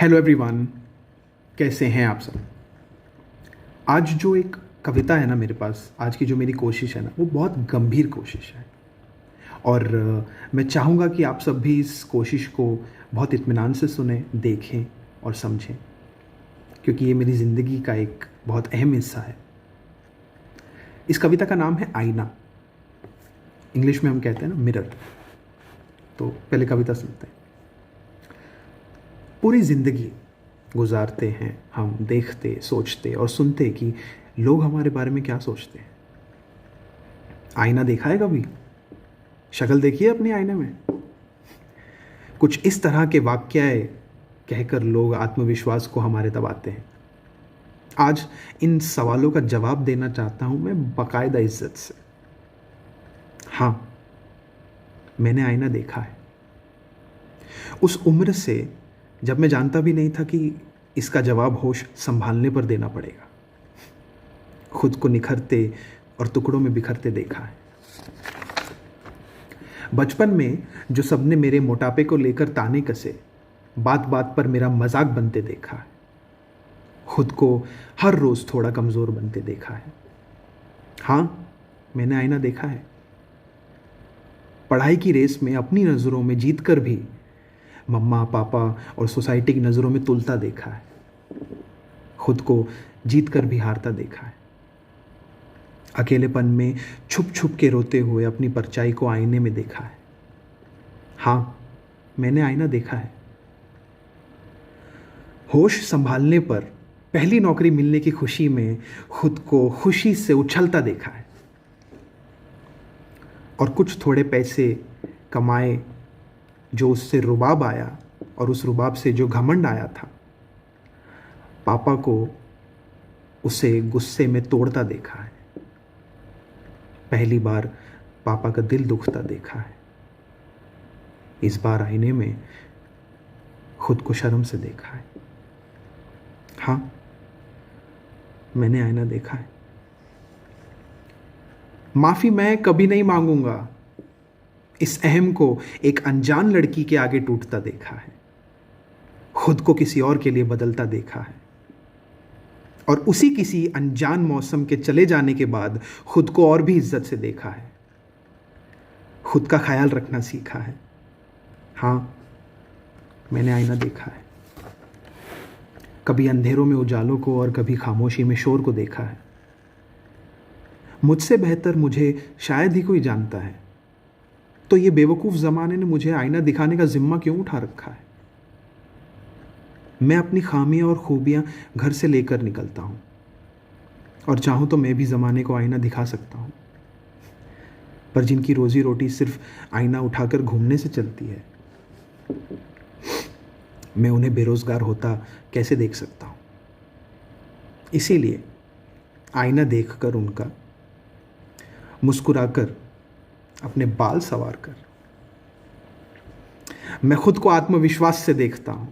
Hello everyone, कैसे हैं आप सब। आज जो एक कविता है ना मेरे पास, आज की जो मेरी कोशिश है ना, वो बहुत गंभीर कोशिश है। और मैं चाहूँगा कि आप सब भी इस कोशिश को बहुत इत्मीनान से सुने, देखें और समझें, क्योंकि ये मेरी ज़िंदगी का एक बहुत अहम हिस्सा है। इस कविता का नाम है आईना। इंग्लिश में हम कहते हैं ना मिरर। तो पहले कविता सुनते हैं। पूरी ज़िंदगी गुजारते हैं हम देखते, सोचते और सुनते कि लोग हमारे बारे में क्या सोचते हैं। आईना देखा है कभी? शक्ल देखी है अपनी आईने में? कुछ इस तरह के वाक्य कहकर लोग आत्मविश्वास को हमारे दबाते हैं। आज इन सवालों का जवाब देना चाहता हूं मैं बाकायदा इज्जत से। हाँ, मैंने आईना देखा है। उस उम्र से जब मैं जानता भी नहीं था कि इसका जवाब होश संभालने पर देना पड़ेगा। खुद को निखरते और टुकड़ों में बिखरते देखा है। बचपन में जो सबने मेरे मोटापे को लेकर ताने कसे, बात बात पर मेरा मजाक बनते देखा है। खुद को हर रोज थोड़ा कमजोर बनते देखा है। हाँ, मैंने आईना देखा है। पढ़ाई की रेस में अपनी नजरों में जीतकर भी मम्मा पापा और सोसाइटी की नज़रों में तुलता देखा है। खुद को जीत कर भी हारता देखा है। अकेलेपन में छुप छुप के रोते हुए अपनी परछाई को आईने में देखा है। हाँ, मैंने आईना देखा है। होश संभालने पर पहली नौकरी मिलने की खुशी में खुद को खुशी से उछलता देखा है। और कुछ थोड़े पैसे कमाए जो उससे रुबाब आया, और उस रुबाब से जो घमंड आया था, पापा को उसे गुस्से में तोड़ता देखा है। पहली बार पापा का दिल दुखता देखा है। इस बार आईने में खुद को शर्म से देखा है। हाँ, मैंने आईना देखा है। माफी मैं कभी नहीं मांगूंगा। इस अहम को एक अनजान लड़की के आगे टूटता देखा है। खुद को किसी और के लिए बदलता देखा है। और उसी किसी अनजान मौसम के चले जाने के बाद खुद को और भी इज्जत से देखा है। खुद का ख्याल रखना सीखा है। हाँ, मैंने आईना देखा है। कभी अंधेरों में उजालों को और कभी खामोशी में शोर को देखा है। मुझसे बेहतर मुझे शायद ही कोई जानता है, तो ये बेवकूफ़ ज़माने ने मुझे आईना दिखाने का जिम्मा क्यों उठा रखा है। मैं अपनी खामियां और खूबियां घर से लेकर निकलता हूं, और चाहूं तो मैं भी ज़माने को आईना दिखा सकता हूं। पर जिनकी रोजी रोटी सिर्फ आईना उठाकर घूमने से चलती है, मैं उन्हें बेरोज़गार होता कैसे देख सकता हूं। इसीलिए आईना देखकर उनका मुस्कुराकर अपने बाल संवार कर मैं खुद को आत्मविश्वास से देखता हूं।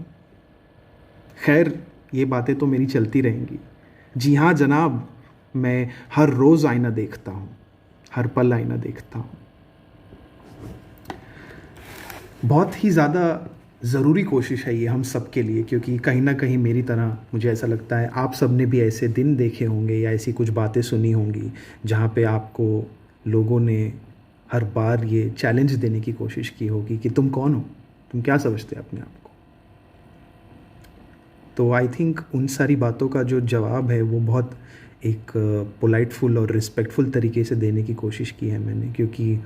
खैर, ये बातें तो मेरी चलती रहेंगी। जी हाँ जनाब, मैं हर रोज आईना देखता हूं, हर पल आईना देखता हूं। बहुत ही ज़्यादा ज़रूरी कोशिश है ये हम सब के लिए, क्योंकि कहीं ना कहीं मेरी तरह मुझे ऐसा लगता है आप सब ने भी ऐसे दिन देखे होंगे या ऐसी कुछ बातें सुनी होंगी जहाँ पे आपको लोगों ने हर बार ये चैलेंज देने की कोशिश की होगी कि तुम कौन हो, तुम क्या समझते हो अपने आप को। तो आई थिंक उन सारी बातों का जो जवाब है वो बहुत एक पोलाइटफुल और रिस्पेक्टफुल तरीके से देने की कोशिश की है मैंने। क्योंकि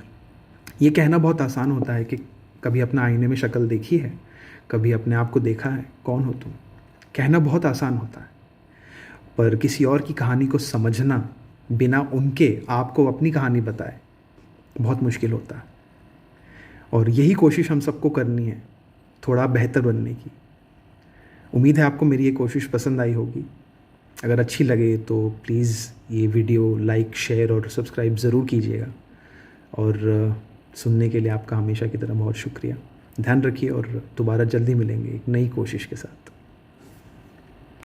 ये कहना बहुत आसान होता है कि कभी अपना आईने में शक्ल देखी है, कभी अपने आप को देखा है, कौन हो तुम। कहना बहुत आसान होता है, पर किसी और की कहानी को समझना बिना उनके आपको अपनी कहानी बताए बहुत मुश्किल होता है। और यही कोशिश हम सबको करनी है, थोड़ा बेहतर बनने की। उम्मीद है आपको मेरी ये कोशिश पसंद आई होगी। अगर अच्छी लगे तो प्लीज़ ये वीडियो लाइक, शेयर और सब्सक्राइब ज़रूर कीजिएगा। और सुनने के लिए आपका हमेशा की तरह बहुत शुक्रिया। ध्यान रखिए और दोबारा जल्दी मिलेंगे एक नई कोशिश के साथ।